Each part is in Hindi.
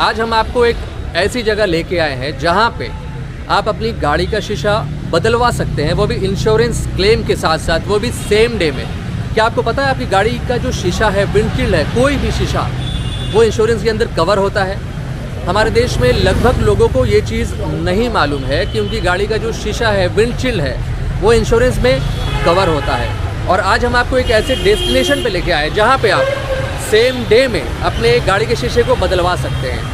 आज हम आपको एक ऐसी जगह लेके आए हैं जहां पे आप अपनी गाड़ी का शीशा बदलवा सकते हैं, वो भी इंश्योरेंस क्लेम के साथ साथ, वो भी सेम डे में। क्या आपको पता है आपकी गाड़ी का जो शीशा है, विंडशील्ड है, कोई भी शीशा, वो इंश्योरेंस के अंदर कवर होता है। हमारे देश में लगभग लोगों को ये चीज़ नहीं मालूम है कि उनकी गाड़ी का जो शीशा है, विंडशील्ड है, वो इंश्योरेंस में कवर होता है। और आज हम आपको एक ऐसे डेस्टिनेशन पे लेके आए जहाँ पे आप सेम डे में अपने गाड़ी के शीशे को बदलवा सकते हैं।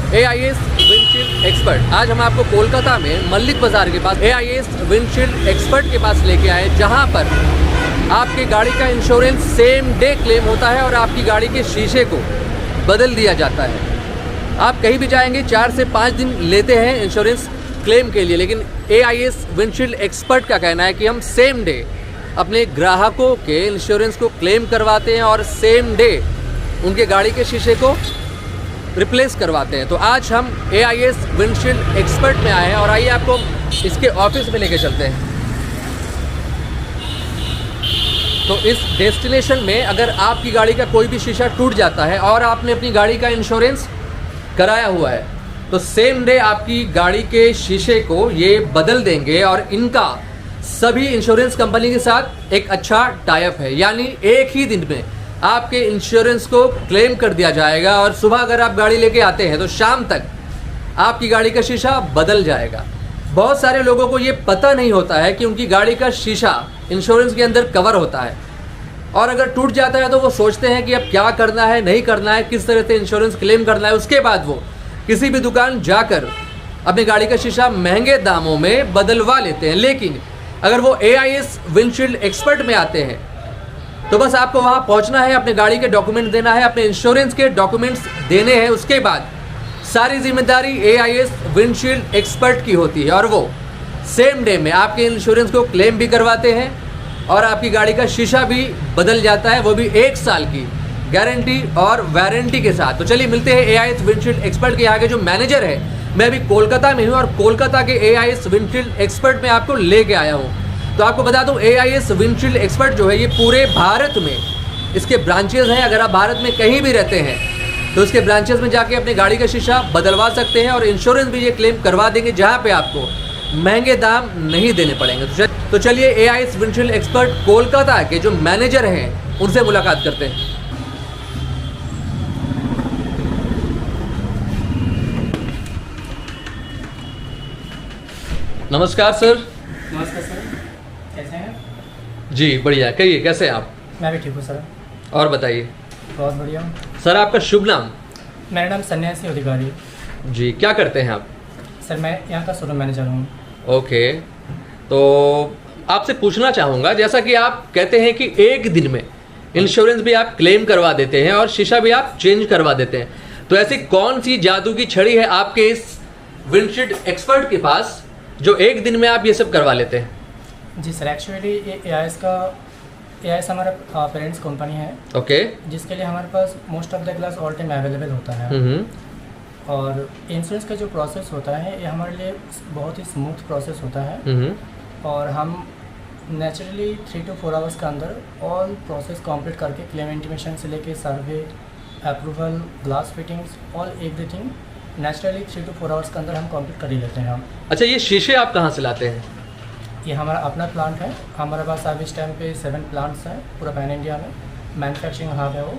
AIS windshield expert. आज हम आपको कोलकाता में मल्लिक बाज़ार के पास AIS विंडशील्ड एक्सपर्ट के पास लेके आए, जहाँ पर आपकी गाड़ी का इंश्योरेंस सेम डे क्लेम होता है और आपकी गाड़ी के शीशे को बदल दिया जाता है। आप कहीं भी जाएंगे 4 से 5 दिन लेते हैं इंश्योरेंस क्लेम के लिए, लेकिन AIS विंडशील्ड एक्सपर्ट का कहना है कि हम सेम डे अपने ग्राहकों के इंश्योरेंस को क्लेम करवाते हैं और सेम डे उनके गाड़ी के शीशे को रिप्लेस करवाते हैं। तो आज हम AIS विंडशील्ड एक्सपर्ट में आए हैं और आइए आपको इसके ऑफिस में लेके चलते हैं। तो इस डेस्टिनेशन में अगर आपकी गाड़ी का कोई भी शीशा टूट जाता है और आपने अपनी गाड़ी का इंश्योरेंस कराया हुआ है, तो सेम डे आपकी गाड़ी के शीशे को ये बदल देंगे और इनका सभी इंश्योरेंस कंपनी के साथ एक अच्छा टाई अप है, यानी एक ही दिन में आपके इंश्योरेंस को क्लेम कर दिया जाएगा और सुबह अगर आप गाड़ी लेके आते हैं तो शाम तक आपकी गाड़ी का शीशा बदल जाएगा। बहुत सारे लोगों को ये पता नहीं होता है कि उनकी गाड़ी का शीशा इंश्योरेंस के अंदर कवर होता है, और अगर टूट जाता है तो वो सोचते हैं कि अब क्या करना है, नहीं करना है, किस तरह से इंश्योरेंस क्लेम करना है। उसके बाद वो किसी भी दुकान जाकर अपनी गाड़ी का शीशा महंगे दामों में बदलवा लेते हैं। लेकिन अगर वो AIS विंडशील्ड एक्सपर्ट में आते हैं तो बस आपको वहाँ पहुँचना है, अपने गाड़ी के डॉक्यूमेंट देना है, अपने इंश्योरेंस के डॉक्यूमेंट्स देने हैं। उसके बाद सारी जिम्मेदारी AIS विंडशील्ड एक्सपर्ट की होती है और वो सेम डे में आपके इंश्योरेंस को क्लेम भी करवाते हैं और आपकी गाड़ी का शीशा भी बदल जाता है, वो भी 1 साल की गारंटी और वारंटी के साथ। तो चलिए मिलते हैं AIS विंडशील्ड एक्सपर्ट के यहाँ के जो मैनेजर है। मैं अभी कोलकाता में हूँ और कोलकाता के AIS विंडशील्ड एक्सपर्ट में आपको लेके आया हूँ। तो आपको बता दूँ AIS विंडशील्ड एक्सपर्ट जो है ये पूरे भारत में इसके ब्रांचेज हैं। अगर आप भारत में कहीं भी रहते हैं तो इसके ब्रांचेज में जाके अपनी गाड़ी का शीशा बदलवा सकते हैं और इंश्योरेंस भी ये क्लेम करवा देंगे, जहाँ पे आपको महंगे दाम नहीं देने पड़ेंगे। तो चलिए AIS विंडशील्ड एक्सपर्ट कोलकाता के जो मैनेजर हैं उनसे मुलाकात करते हैं। नमस्कार सर। नमस्कार सर, कैसे हैं? जी बढ़िया, कहिए कैसे हैं आप? मैं भी ठीक हूँ सर। और बताइए। बहुत बढ़िया हूँ सर, आपका शुभ नाम? मेरा नाम सन्यासी अधिकारी। जी, क्या करते हैं आप? सर मैं यहाँ का शोरूम मैनेजर हूँ। ओके, तो आपसे पूछना चाहूँगा, जैसा कि आप कहते हैं कि एक दिन में इंश्योरेंस भी आप क्लेम करवा देते हैं और शीशा भी आप चेंज करवा देते हैं, तो ऐसी कौन सी जादू की छड़ी है आपके इस विंडशील्ड एक्सपर्ट के पास जो एक दिन में आप ये सब करवा लेते हैं? जी सर, एक्चुअली ये AIS हमारा पेरेंट्स कंपनी है। ओके। जिसके लिए हमारे पास most of the class all time available होता है। और इंश्योरेंस का जो प्रोसेस होता है ये हमारे लिए बहुत ही स्मूथ प्रोसेस होता है और हम नेचुरली 3 to 4 आवर्स के अंदर ऑल प्रोसेस कंप्लीट करके क्लेम इंटीमेशन से लेके survey, approval, glass fittings, all everything naturally 3 to 4 hours के अंदर हम कंप्लीट कर ही लेते हैं हम। अच्छा, ये शीशे आप कहाँ से लाते हैं? ये हमारा अपना प्लांट है। हमारे पास अभी इस टाइम पे 7 प्लांट्स हैं पूरा पैन इंडिया में। मैन्युफैक्चरिंग हब है वो,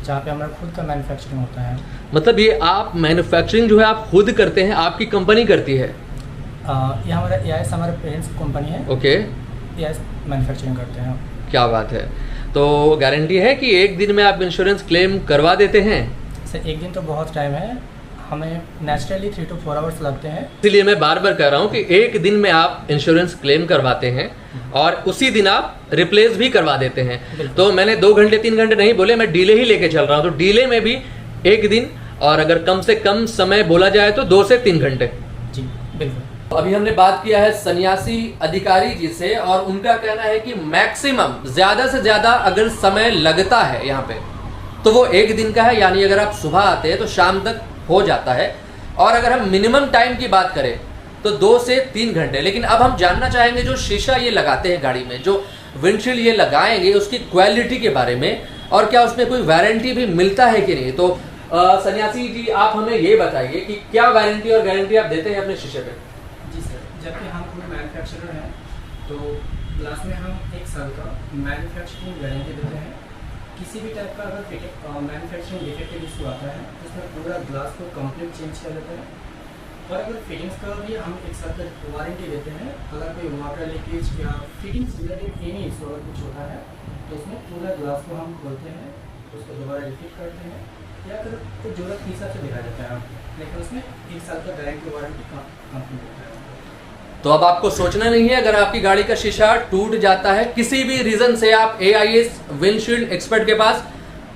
जहाँ पे हमारा खुद का मैन्युफैक्चरिंग होता है। मतलब ये आप मैन्युफैक्चरिंग जो है आप खुद करते हैं, आपकी कंपनी करती है? ये हमारा AIS हमारा पेरेंट्स कंपनी है। ओके। AIS मैन्युफैक्चरिंग करते हैं। क्या बात है। तो गारंटी है कि एक दिन में आप इंश्योरेंस क्लेम करवा देते हैं? सर एक दिन तो बहुत टाइम है, हमें नेचुरली 3 to 4 आवर्स लगते हैं। इसीलिए मैं बार बार कह रहा हूँ कि एक दिन में आप इंश्योरेंस क्लेम करवाते हैं और उसी दिन आप रिप्लेस भी करवा देते हैं। तो मैंने 2 घंटे 3 घंटे नहीं बोले, मैं डीले ही लेके चल रहा हूँ। तो डीले में भी एक दिन, और अगर कम से कम समय बोला जाए तो 2 से 3 घंटे। जी बिल्कुल। अभी हमने बात किया है सन्यासी अधिकारी जी से और उनका कहना है कि मैक्सिमम ज्यादा से ज्यादा अगर समय लगता है यहाँ पे तो वो एक दिन का है, यानी अगर आप सुबह आते हैं तो शाम तक हो जाता है। और अगर हम मिनिमम टाइम की बात करें तो 2 से 3 घंटे। लेकिन अब हम जानना चाहेंगे जो शीशा ये लगाते हैं गाड़ी में, जो विंडशील्ड ये लगाएंगे, उसकी क्वालिटी के बारे में और क्या उसमें कोई वारंटी भी मिलता है कि नहीं। तो सन्यासी जी, आप हमें ये बताइए कि क्या वारंटी और गारंटी आप देते हैं अपने शीशे पे? जी सर, जबकि हम कोई मैन्युफैक्चरर हैं तो ग्लास में हम 1 साल का मैन्युफैक्चरिंग गारंटी देते हैं। किसी भी टाइप का अगर मैन्युफैक्चरिंग डिफेक्टिव इशू आता है तो उसमें पूरा ग्लास को कंप्लीट चेंज कर देते हैं। और अगर फिटिंग्स का भी हम 1 साल का वारंटी देते हैं। अगर कोई वाटर लीकेज या फिटिंग्स रिलेटेड एनी इशू अगर कुछ होता है तो उसमें पूरा ग्लास को हम खोलते हैं, उसको दोबारा रिफिट करते हैं या अगर कुछ जरूरत के हिसाब से दिखा देते हैं, लेकिन उसमें 1 साल का गारंटी वारंटी कंपनी देता है। तो अब आपको सोचना नहीं है, अगर आपकी गाड़ी का शीशा टूट जाता है किसी भी रीजन से, आप AIS विंडशील्ड एक्सपर्ट के पास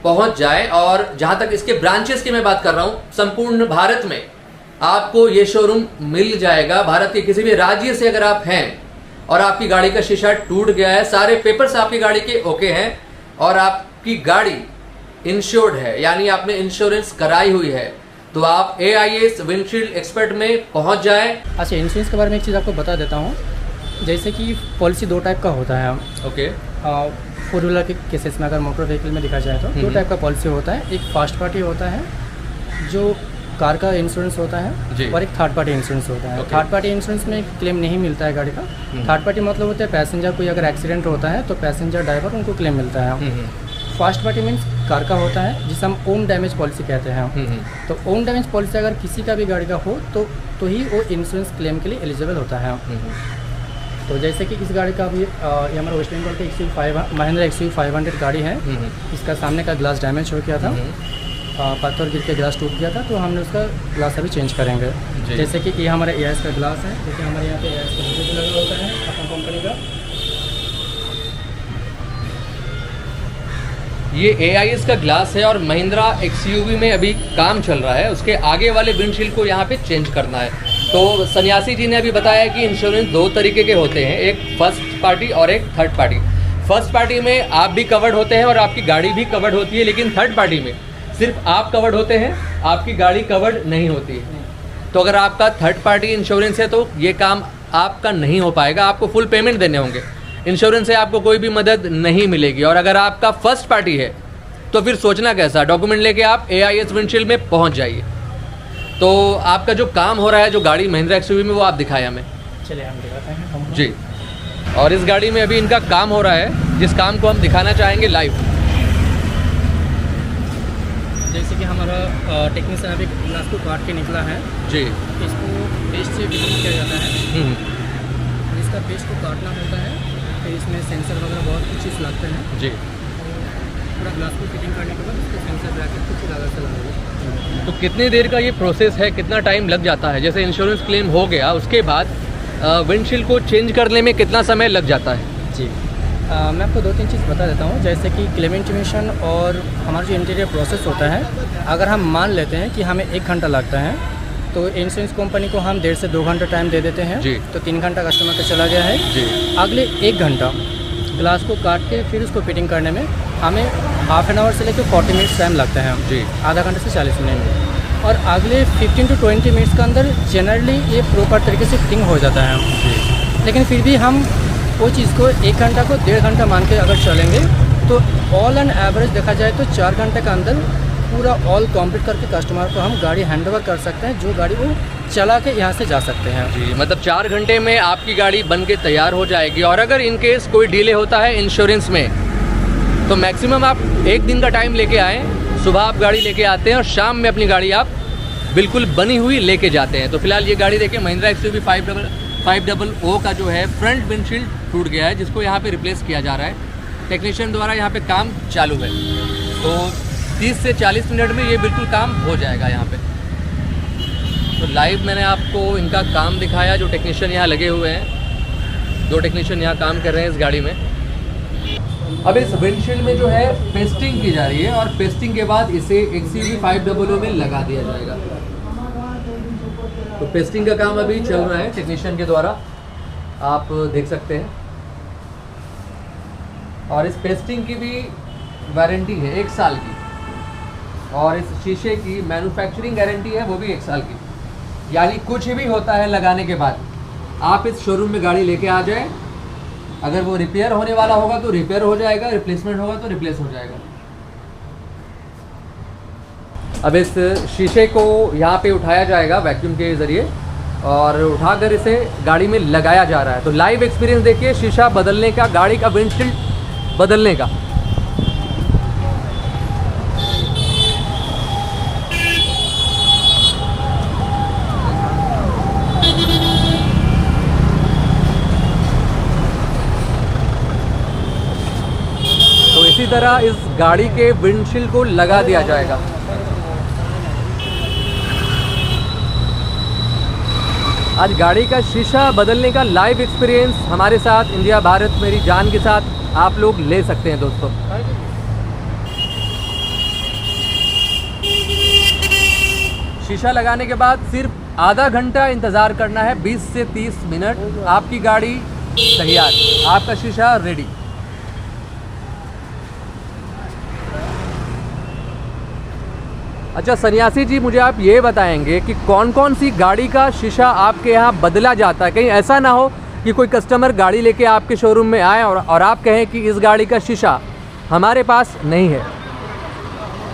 पहुंच जाए। और जहां तक इसके ब्रांचेस की मैं बात कर रहा हूं, संपूर्ण भारत में आपको ये शोरूम मिल जाएगा। भारत के किसी भी राज्य से अगर आप हैं और आपकी गाड़ी का शीशा टूट गया है, सारे पेपर्स आपकी गाड़ी के ओके हैं और आपकी गाड़ी इंश्योर्ड है, यानी आपने इंश्योरेंस कराई हुई है, तो आप AIS विंडशील्ड एक्सपर्ट में पहुंच जाएं। अच्छा, इंश्योरेंस के बारे में एक चीज़ आपको बता देता हूँ। जैसे कि पॉलिसी 2 टाइप का होता है। ओके। 4 व्हीलर के केसेस में, अगर मोटर व्हीकल में देखा जाए तो 2 टाइप का पॉलिसी होता है। एक फर्स्ट पार्टी होता है जो कार का इंश्योरेंस होता है और एक थर्ड पार्टी इंश्योरेंस होता है। थर्ड पार्टी इंश्योरेंस में क्लेम नहीं मिलता है गाड़ी का। थर्ड पार्टी मतलब होता है पैसेंजर कोई अगर एक्सीडेंट होता है तो पैसेंजर ड्राइवर उनको क्लेम मिलता है। फर्स्ट पार्टी मीन्स कार का होता है जिसे हम ओन डैमेज पॉलिसी कहते हैं। तो ओन डैमेज पॉलिसी अगर किसी का भी गाड़ी का हो तो ही वो इंश्योरेंस क्लेम के लिए एलिजिबल होता है। तो जैसे कि इस गाड़ी का भी ये हमारा वेस्ट बंगाल का महिंद्रा XUV 500 गाड़ी है। इसका सामने का ग्लास डैमेज हो गया था, पत्थर गिर के ग्लास टूट गया था, तो हमने उसका ग्लास अभी चेंज करेंगे। जैसे कि ये हमारा AIS का ग्लास है, क्योंकि हमारे यहाँ पे AIS का लोगो लगा होता है अपना कंपनी का। ये AIS का ग्लास है और महिंद्रा XUV में अभी काम चल रहा है, उसके आगे वाले विंडशील्ड को यहाँ पे चेंज करना है। तो सन्यासी जी ने अभी बताया कि इंश्योरेंस 2 तरीके के होते हैं, एक फर्स्ट पार्टी और एक थर्ड पार्टी। फर्स्ट पार्टी में आप भी कवर्ड होते हैं और आपकी गाड़ी भी कवर्ड होती है, लेकिन थर्ड पार्टी में सिर्फ आप कवर्ड होते हैं, आपकी गाड़ी कवर्ड नहीं होती है। तो अगर आपका थर्ड पार्टी इंश्योरेंस है तो ये काम आपका नहीं हो पाएगा, आपको फुल पेमेंट देने होंगे। इंश्योरेंस से आपको कोई भी मदद नहीं मिलेगी। और अगर आपका फर्स्ट पार्टी है तो फिर सोचना कैसा, डॉक्यूमेंट लेके आप AIS विंडशील्ड में पहुंच जाइए। तो आपका जो काम हो रहा है, जो गाड़ी महिंद्रा XUV में, वो आप दिखाएं हमें। चलिए हम दिखाते हैं जी। और इस गाड़ी में अभी इनका काम हो रहा है, जिस काम को हम दिखाना चाहेंगे लाइव। जैसे कि हमारा टेक्नीशियन अभी ग्लास को काट के निकला है जी। इसको पेस्ट से फिटिंग किया जाता है। और इसका पेस्ट को काटना होता है, फिर इसमें सेंसर वगैरह बहुत कुछ चीज़ लगते हैं जी। पूरा ग्लास को फिटिंग करने के बाद इसको सेंसर ब्रैकेट कुछ अलग से लगाएंगे। तो कितनी देर का ये प्रोसेस है, कितना टाइम लग जाता है? जैसे इंश्योरेंस क्लेम हो गया उसके बाद विंडशील्ड को चेंज करने में कितना समय लग जाता है? जी, मैं आपको 2-3 चीज़ बता देता हूँ। जैसे कि क्लेम इंटीमेशन और हमारा जो इंटीरियर प्रोसेस होता है, अगर हम मान लेते हैं कि हमें 1 घंटा लगता है तो इंश्योरेंस कंपनी को हम 1.5 से 2 घंटा टाइम दे देते हैं। तो 3 घंटा कस्टमर का चला गया है जी। अगले 1 घंटा ग्लास को काट के फिर उसको फिटिंग करने में हमें हाफ एन आवर से लेकर 40 मिनट्स टाइम लगता है जी। आधा घंटे से 40 मिनट। और अगले 15 to 20 मिनट्स के अंदर जनरली ये प्रॉपर तरीके से फिटिंग हो जाता है जी। लेकिन फिर भी हम वो चीज़ को 1 घंटा को 1.5 घंटा मान के अगर चलेंगे तो ऑल एंड एवरेज देखा जाए तो 4 घंटे के अंदर पूरा ऑल कंप्लीट करके कस्टमर को हम गाड़ी हैंडओवर कर सकते हैं, जो गाड़ी वो चला के यहाँ से जा सकते हैं जी। मतलब 4 घंटे में आपकी गाड़ी बन के तैयार हो जाएगी। और अगर इन केस कोई डिले होता है इंश्योरेंस में तो मैक्सिमम आप 1 दिन का टाइम लेके आएँ। सुबह आप गाड़ी लेके आते हैं और शाम में अपनी गाड़ी आप बिल्कुल बनी हुई लेके जाते हैं। तो फिलहाल ये गाड़ी देखिए, महिंद्रा XUV 500 का जो है फ्रंट विंडशील्ड टूट गया है, जिसको यहाँ पे रिप्लेस किया जा रहा है। टेक्नीशियन द्वारा यहाँ पे काम चालू है, तो 30 से 40 मिनट में ये बिल्कुल काम हो जाएगा यहाँ पे। तो लाइव मैंने आपको इनका काम दिखाया, जो टेक्नीशियन यहाँ लगे हुए हैं। 2 टेक्नीशियन यहाँ काम कर रहे हैं इस गाड़ी में। अब इस विंडशील्ड में जो है पेस्टिंग की जा रही है और पेस्टिंग के बाद इसे XUV 500 में लगा दिया जाएगा। तो पेस्टिंग का काम अभी चल रहा है टेक्नीशियन के द्वारा, आप देख सकते हैं। और इस पेस्टिंग की भी वारंटी है 1 साल की, और इस शीशे की मैन्युफैक्चरिंग गारंटी है वो भी 1 साल की। यानी कुछ भी होता है लगाने के बाद आप इस शोरूम में गाड़ी लेके आ जाए, अगर वो रिपेयर होने वाला होगा तो रिपेयर हो जाएगा, रिप्लेसमेंट होगा तो रिप्लेस हो जाएगा। अब इस शीशे को यहाँ पे उठाया जाएगा वैक्यूम के ज़रिए और उठाकर इसे गाड़ी में लगाया जा रहा है। तो लाइव एक्सपीरियंस देखिए शीशा बदलने का, गाड़ी का विंडशील्ड बदलने का। तो इसी तरह इस गाड़ी के विंडशील्ड को लगा दिया जाएगा। आज गाड़ी का शीशा बदलने का लाइव एक्सपीरियंस हमारे साथ इंडिया भारत मेरी जान के साथ आप लोग ले सकते हैं दोस्तों। शीशा लगाने के बाद सिर्फ आधा घंटा इंतज़ार करना है, 20 से 30 मिनट, आपकी गाड़ी तैयार, आपका शीशा रेडी। अच्छा सन्यासी जी, मुझे आप ये बताएंगे कि कौन कौन सी गाड़ी का शीशा आपके यहाँ बदला जाता है? कहीं ऐसा ना हो कि कोई कस्टमर गाड़ी लेके आपके शोरूम में आए और आप कहें कि इस गाड़ी का शीशा हमारे पास नहीं है।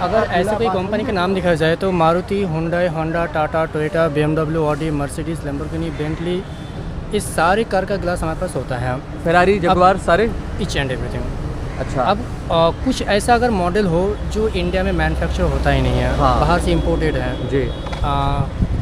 अगर ऐसे कोई कंपनी का नाम दिखाया जाए तो Maruti, Hyundai, Honda, Tata, Toyota, BMW, Audi, Mercedes, Lamborghini, Bentley, इस सारे कार का ग्लास हमारे पास होता है। फेरारी, जगुआर, सारे ईच एंड एवरीथिंग। अच्छा। अब कुछ ऐसा अगर मॉडल हो जो इंडिया में मैन्युफैक्चर होता ही नहीं है, हाँ। बाहर से इंपोर्टेड है जी,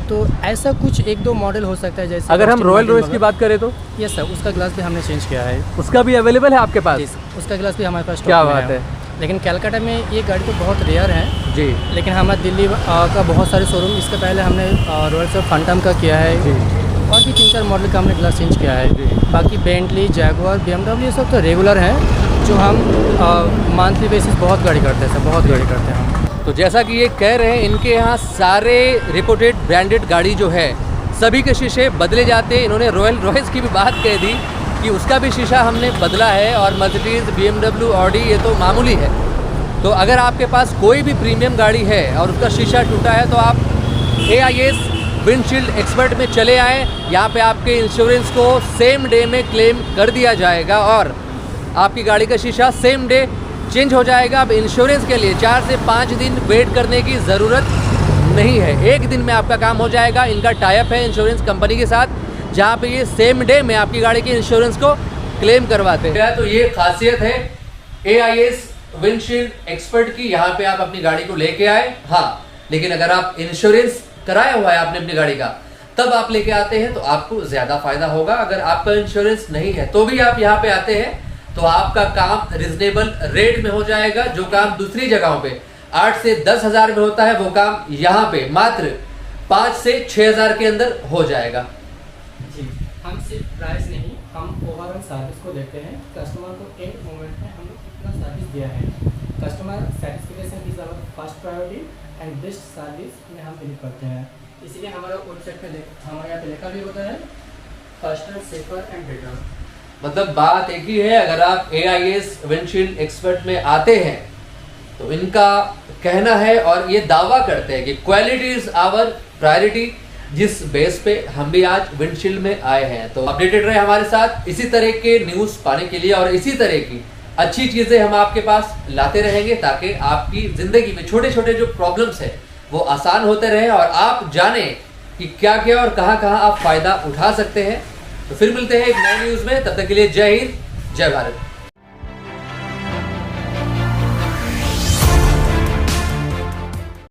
तो ऐसा कुछ एक दो मॉडल हो सकता है। जैसे अगर हम रॉयल रॉयस की बात करें तो यस सर, उसका ग्लास भी हमने चेंज किया है। उसका भी अवेलेबल है आपके पास? उसका ग्लास भी हमारे पास क्या स्टॉक में बात है। लेकिन कलकत्ता में ये गाड़ी तो बहुत रेयर है जी। लेकिन हमारा दिल्ली का बहुत सारे शोरूम, इसके पहले हमने रॉयल फंटम का किया है जी। और भी 3-4 मॉडल का हमने ग्लास चेंज किया है। जी। बाकी बेंटली, जैगुआर, BMW ये सब तो रेगुलर हैं, जो हम मंथली बेसिस बहुत गाड़ी करते हैं सर, बहुत गाड़ी करते हैं हम। तो जैसा कि ये कह रहे हैं, इनके यहाँ सारे रिपोर्टेड ब्रांडेड गाड़ी जो है सभी के शीशे बदले जाते हैं। इन्होंने रॉयल रॉयस की भी बात कह दी कि उसका भी शीशा हमने बदला है, और मर्सिडीज़, BMW, ऑडी ये तो मामूली है। तो अगर आपके पास कोई भी प्रीमियम गाड़ी है और उसका शीशा टूटा है तो आप AIS विंडशील्ड एक्सपर्ट में चले आएँ। यहाँ पे आपके इंश्योरेंस को सेम डे में क्लेम कर दिया जाएगा और आपकी गाड़ी का शीशा सेम डे चेंज हो जाएगा। अब इंश्योरेंस के लिए 4 से 5 दिन वेट करने की ज़रूरत नहीं है, 1 दिन में आपका काम हो जाएगा। इनका टाइप है इंश्योरेंस कंपनी के साथ, जहाँ पे ये सेम डे में आपकी गाड़ी के इंश्योरेंस को क्लेम करवाते हैं। तो ये खासियत है AIS विंडशील्ड एक्सपर्ट की। यहाँ पे आप अपनी गाड़ी को लेके आए, हाँ, लेकिन अगर आप इंश्योरेंस कराया हुआ है आपने अपनी गाड़ी का, तब आप लेके आते हैं तो आपको ज़्यादा फायदा होगा। अगर आपका इंश्योरेंस नहीं है तो भी आप यहाँ पे आते हैं तो आपका काम रिजनेबल रेट में हो जाएगा। जो काम दूसरी जगहों पे 8 से 10 हज़ार में होता है, वो काम यहाँ पे मात्र 5 से 6 हज़ार के अंदर हो जाएगा। जी, हम सिर्फ प्राइस नहीं, हम ओवरऑल सर्विस को देखते हैं। कस्टमर को एंड मोमेंट में हम लोग कितना सर्विस दिया है, customer satisfaction is our first priority and best service में हम बिलीव करते हैं। इसीलिए हमारा वेबसाइट पे हमारे यहाँ पे लिखा भी होता है फास्टर, सेफर एंड बेटर। मतलब बात एक ही है, अगर आप AIS विंडशील्ड एक्सपर्ट में आते हैं तो इनका कहना है और ये दावा करते हैं कि क्वालिटी इज आवर प्रायोरिटी, जिस बेस पे हम भी आज विंडशील्ड में आए हैं। तो अपडेटेड रहे हमारे साथ इसी तरह के न्यूज़ पाने के लिए, और इसी तरह की अच्छी चीज़ें हम आपके पास लाते रहेंगे ताकि आपकी ज़िंदगी में छोटे छोटे जो प्रॉब्लम्स है वो आसान होते रहे और आप जाने कि क्या क्या और कहाँ कहाँ आप फ़ायदा उठा सकते हैं। तो फिर मिलते हैं एक नए न्यूज़ में, तब तक के लिए जय हिंद, जय भारत।